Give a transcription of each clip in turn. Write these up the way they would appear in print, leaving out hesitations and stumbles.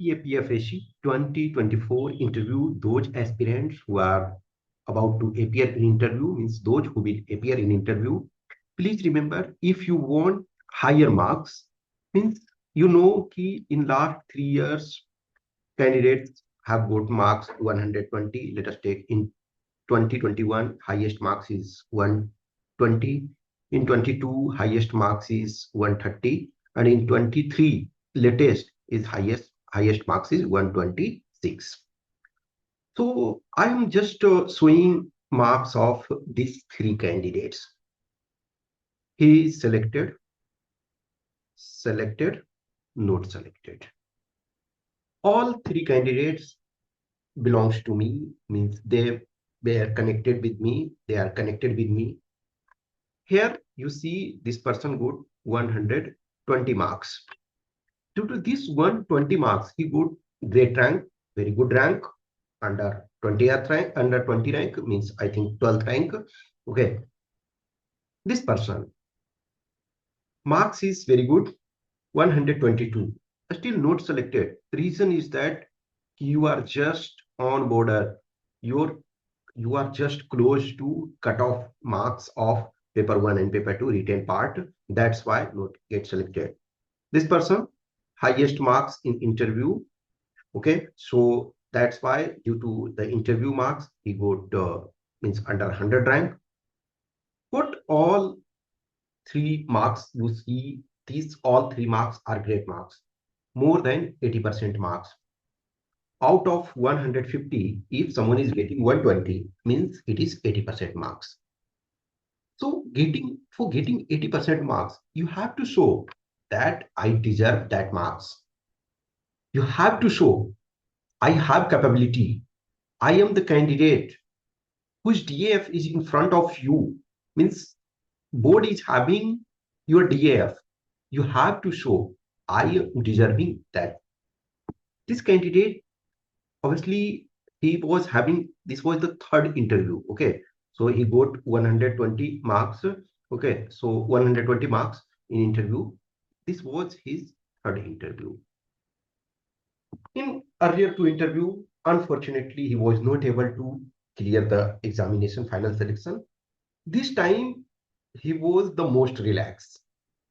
CAPF 2024 interview those aspirants who are about to appear in interview, means those who will appear in interview. Please remember, if you want higher marks, means you know कि in last 3 years candidates have got marks 120. Let us take in 2021 highest marks is 120. In 22 highest marks is 130, and in 23 latest is highest marks is 126. So I am just showing marks of these three candidates. He is selected, not selected. All three candidates belongs to me, means they are connected with me. They are connected with me. Here you see this person got 120 marks. Due to this 120 marks, he got great rank, very good rank, under 20th rank, under 20 rank means I think 12th rank. Okay, this person marks is very good, 122, still not selected. The reason is that you are just on border. You are just close to cutoff marks of paper 1 and paper 2 written part. That's why not get selected. This person highest marks in interview. Okay, so that's why due to the interview marks he got means under 100 rank. But all three marks you see, these all three marks are great marks, more than 80% marks. Out of 150, if someone is getting 120, means it is 80% marks. So for getting 80% marks, you have to show that I deserve that marks. You have to show I have capability. I am the candidate whose DAF is in front of you. Means board is having your DAF. You have to show I am deserving that. This candidate, obviously, he was having, this was the third interview. Okay, so he got 120 marks. Okay, so 120 marks in interview. This was his third interview. In earlier two interview, unfortunately, he was not able to clear the examination final selection. This time, he was the most relaxed.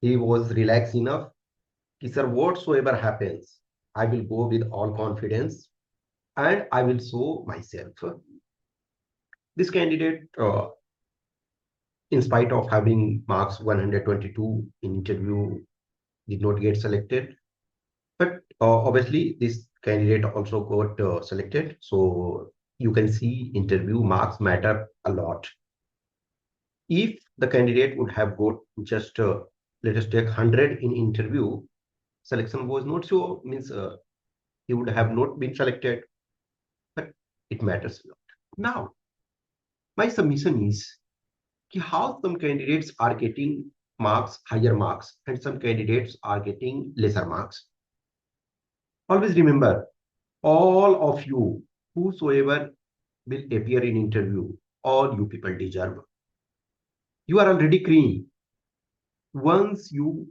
He was relaxed enough. He said, whatsoever happens, I will go with all confidence and I will show myself. This candidate, in spite of having marks 122 in interview, did not get selected. But obviously, this candidate also got selected. So you can see interview marks matter a lot. If the candidate would have got just, let us take 100 in interview, selection was not so, means he would have not been selected. But it matters a lot. Now, my submission is how some candidates are getting marks, higher marks, and some candidates are getting lesser marks. Always remember, all of you, whosoever will appear in interview, all you people deserve. You are already cream. Once you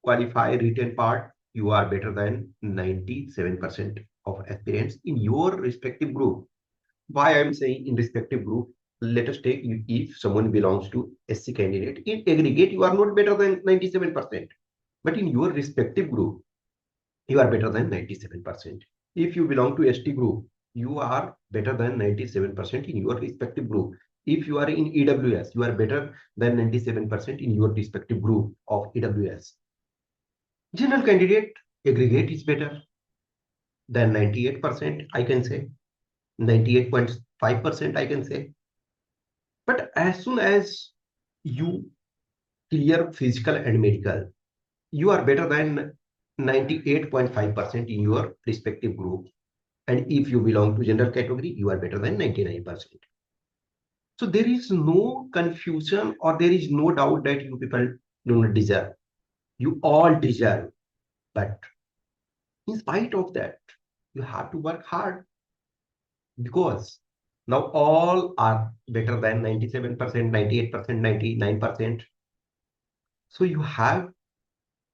qualify written part, you are better than 97% of aspirants in your respective group. Why I'm saying in respective group? Let us take if someone belongs to SC candidate, in aggregate, you are not better than 97%. But in your respective group, you are better than 97%. If you belong to ST group, you are better than 97% in your respective group. If you are in EWS, you are better than 97% in your respective group of EWS. General candidate aggregate is better than 98%, I can say. 98.5%, I can say. But as soon as you clear physical and medical, you are better than 98.5% in your respective group. And if you belong to general category, you are better than 99%. So there is no confusion or there is no doubt that you people do not deserve. You all deserve. But in spite of that, you have to work hard, because now all are better than 97%, 98%, 99%. So you have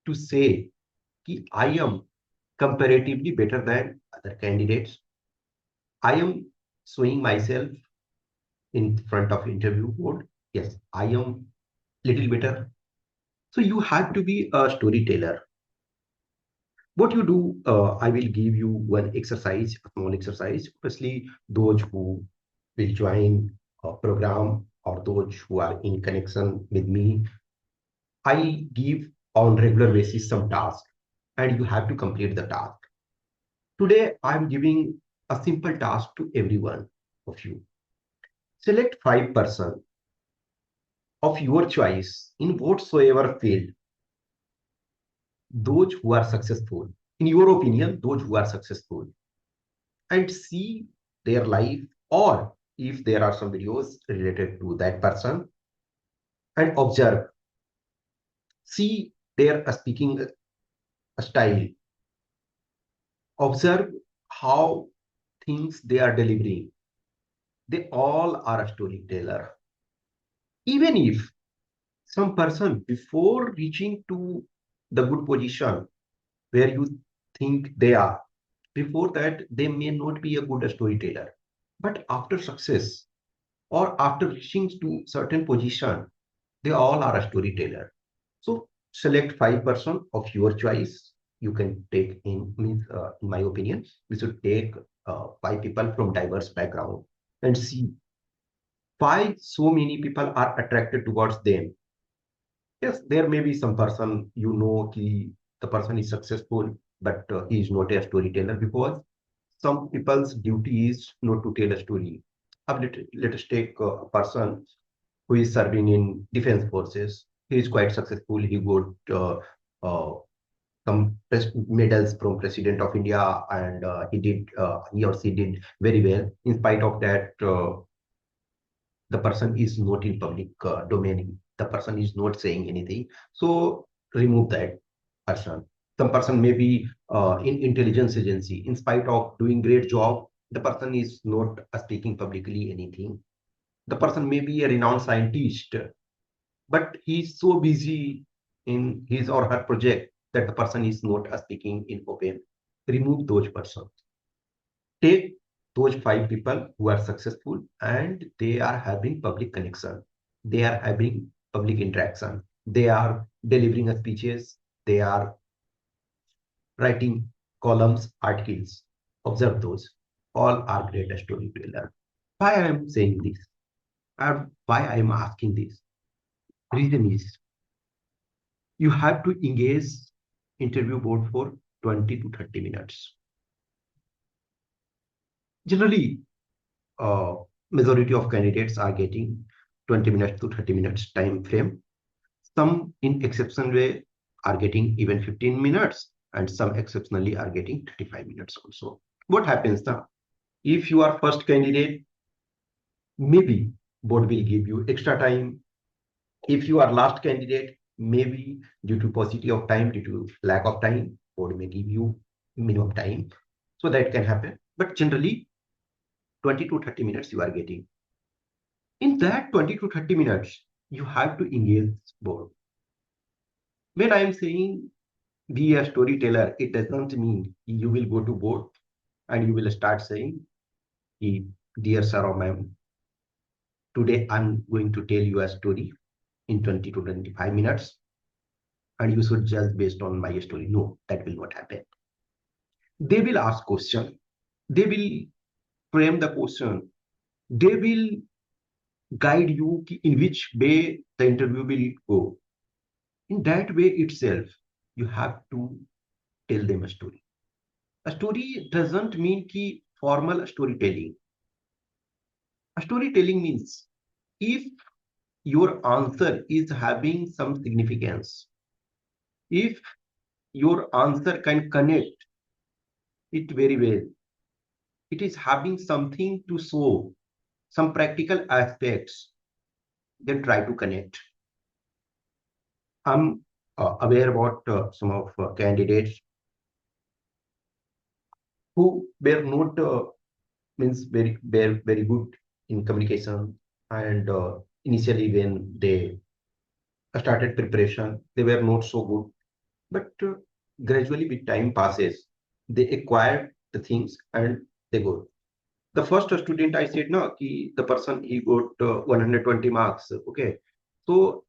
to say, I am comparatively better than other candidates. I am showing myself in front of interview board. Yes, I am little better. So you have to be a storyteller. What you do, I will give you one exercise, a small exercise. Firstly, those who will join a program or those who are in connection with me, I give on regular basis some task and you have to complete the task. Today, I'm giving a simple task to everyone of you. Select 5% of your choice in whatsoever field, those who are successful. In your opinion, those who are successful, and see their life, or if there are some videos related to that person, and observe, see their speaking style, observe how things they are delivering. They all are a storyteller. Even if some person before reaching to the good position where you think they are, before that they may not be a good storyteller, but after success or after reaching to certain position, they all are a storyteller. So select 5% of your choice. You can take in, means in my opinion, we should take 5 people from diverse background and see why so many people are attracted towards them. Yes, there may be some person, the person is successful, but he is not a storyteller because some people's duty is not to tell a story. Let us take a person who is serving in defense forces. He is quite successful. He got uh, some medals from President of India, and he or she did very well. In spite of that, the person is not in public domain. The person is not saying anything. So remove that person. Some person may be in intelligence agency. In spite of doing great job, the person is not speaking publicly anything. The person may be a renowned scientist, but he's so busy in his or her project that the person is not speaking in open. Remove those persons. Take those 5 people who are successful and they are having public connection. They are having public interaction. They are delivering speeches. They are writing columns, articles. Observe those. All are great storyteller. Why I am saying this? Or why I am asking this? Reason is you have to engage interview board for 20 to 30 minutes. Generally, uh, majority of candidates are getting 20 minutes to 30 minutes time frame. Some in exceptional way are getting even 15 minutes and some exceptionally are getting 35 minutes also. What happens now? If you are first candidate, maybe board will give you extra time. If you are last candidate, maybe due to paucity of time, due to lack of time, board may give you minimum time. So that can happen. But generally, 20 to 30 minutes you are getting. In that 20 to 30 minutes, you have to engage board. When I am saying be a storyteller, it doesn't mean you will go to board and you will start saying, dear sir or ma'am, today I'm going to tell you a story in 20 to 25 minutes and you should judge based on my story. No, that will not happen. They will ask question. They will frame the question. They will guide you in which way the interview will go. In that way itself, you have to tell them a story. A story doesn't mean ki formal storytelling. A storytelling means if your answer is having some significance, if your answer can connect it very well, it is having something to show, some practical aspects, then try to connect. I'm aware about some of candidates who were not means very good in communication, and initially when they started preparation they were not so good, but gradually with time passes They acquire the things and they go. The first student I said, no, the person he got 120 marks. Okay. So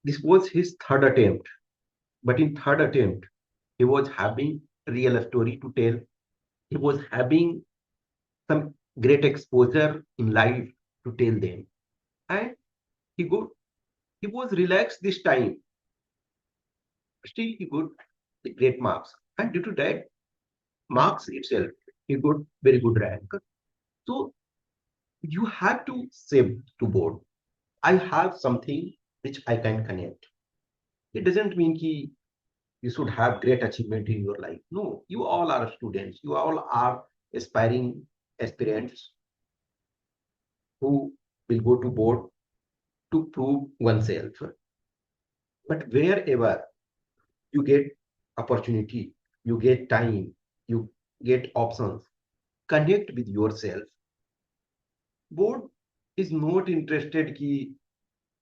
this was his third attempt. But in third attempt, he was having real story to tell. He was having some great exposure in life to tell them. And he got he was relaxed this time. Still he got the great marks. And due to that marks itself, he got very good rank. So you have to say to board, I have something which I can connect. It doesn't mean you should have great achievement in your life. No, you all are students. You all are aspiring aspirants who will go to board to prove oneself. But wherever you get opportunity, you get time, you get options, connect with yourself. Board is not interested ki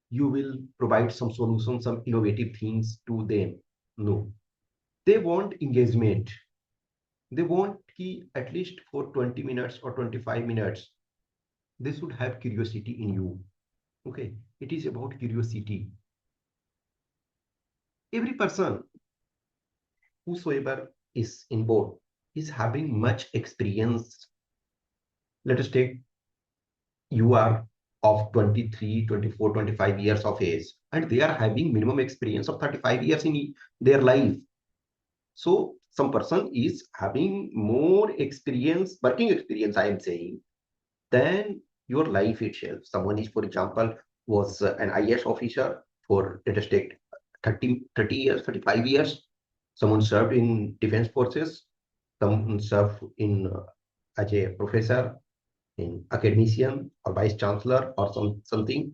you will provide some solutions, some innovative things to them. No, they want engagement. They want ki at least for 20 minutes or 25 minutes, they should have curiosity in you. Okay, it is about curiosity. Every person whosoever is in board is having much experience. Let us take you are of 23, 24, 25 years of age, and they are having minimum experience of 35 years in their life. So some person is having more experience, working experience, I am saying, than your life itself. Someone is, for example, was an IAS officer for, let us take 30 years, 35 years. Someone served in defense forces. Someone served in as a professor, in academician or vice chancellor or something.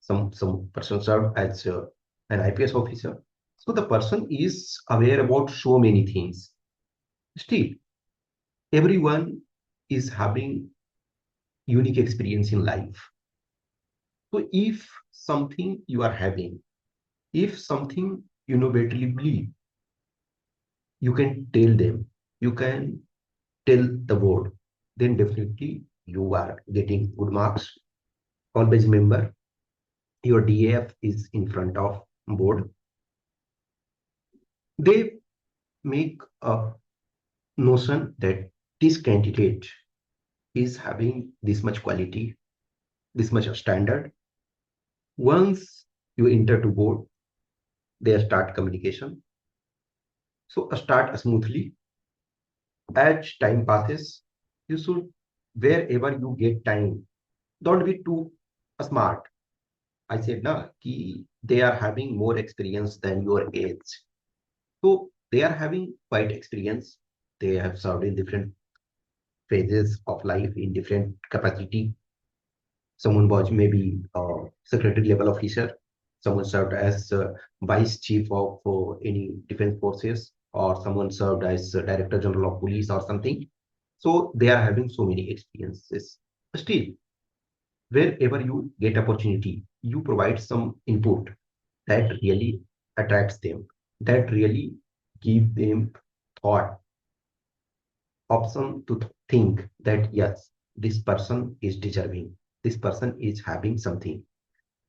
Some person served as an IPS officer. So the person is aware about so many things. Still, everyone is having unique experience in life. So if something you are having, if something you know better believe, you can tell them, you can tell the board, then definitely you are getting good marks. Always remember your DAF is in front of board. They make a notion that this candidate is having this much quality, this much of standard. Once you enter to board, they start communication. So start smoothly. As time passes, you should, wherever you get time, don't be too smart. I said, na, ki they are having more experience than your age. So they are having quite experience. They have served in different phases of life in different capacity. Someone was maybe secretary level officer. Someone served as vice chief of any defense forces, or someone served as director general of police or something. So they are having so many experiences. Still, wherever you get opportunity, you provide some input that really attracts them, that really give them thought, option to think that yes, this person is deserving, this person is having something.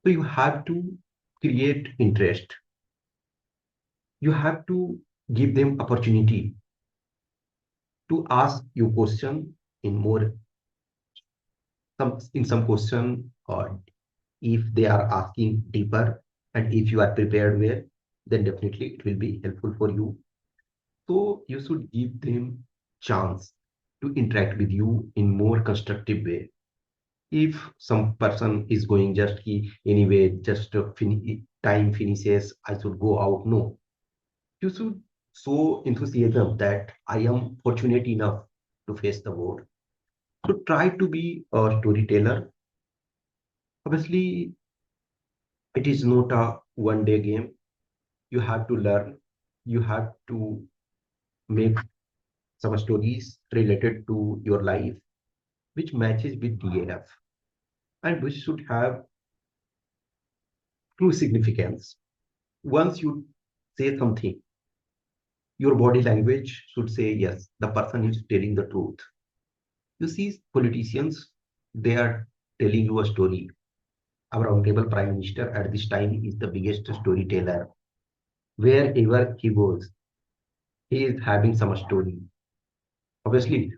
So you have to create interest. You have to give them opportunity to ask you question in more some question, or if they are asking deeper, and if you are prepared well, then definitely it will be helpful for you. So you should give them chance to interact with you in more constructive way. If some person is going just anyway, just time finishes, I should go out. No, you should show enthusiasm that I am fortunate enough to face the world. So try to be a storyteller. Obviously, it is not a one-day game. You have to learn. You have to make some stories related to your life, which matches with DAF, and which should have true significance. Once you say something Your body language should say, yes, the person is telling the truth. You see, politicians, they are telling you a story. Our honorable Prime Minister at this time is the biggest storyteller. Wherever he goes, he is having some story. Obviously,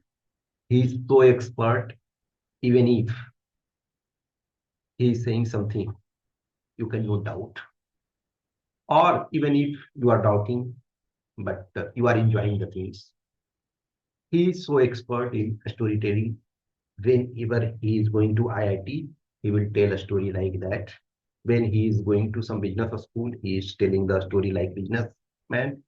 he is so expert, even if he is saying something, you can no doubt. Or even if you are doubting, but you are enjoying the things. He is so expert in storytelling. Whenever he is going to IIT, he will tell a story like that. When he is going to some business school, he is telling the story like businessman.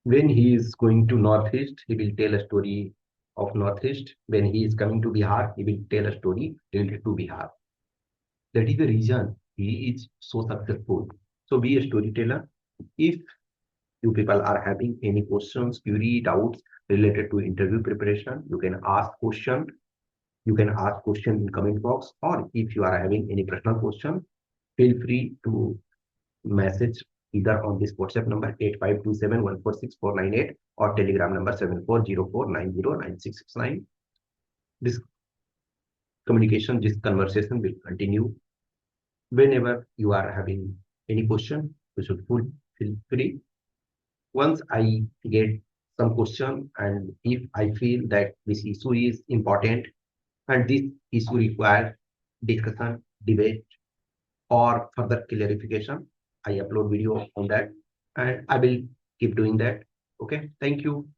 When he is going to Northeast, he will tell a story of Northeast. When he is coming to Bihar, he will tell a story related to Bihar. That is the reason he is so successful. So be a storyteller. If you people are having any questions, query, doubts related to interview preparation, you can ask question. You can ask question in comment box, or if you are having any personal question, feel free to message either on this WhatsApp number 8527146498 or Telegram number 7404909669. This communication, this conversation will continue. Whenever you are having any question, you should feel free. Once I get some question, and if I feel that this issue is important and this issue requires discussion, debate, or further clarification, I upload video on that, and I will keep doing that. Okay, thank you.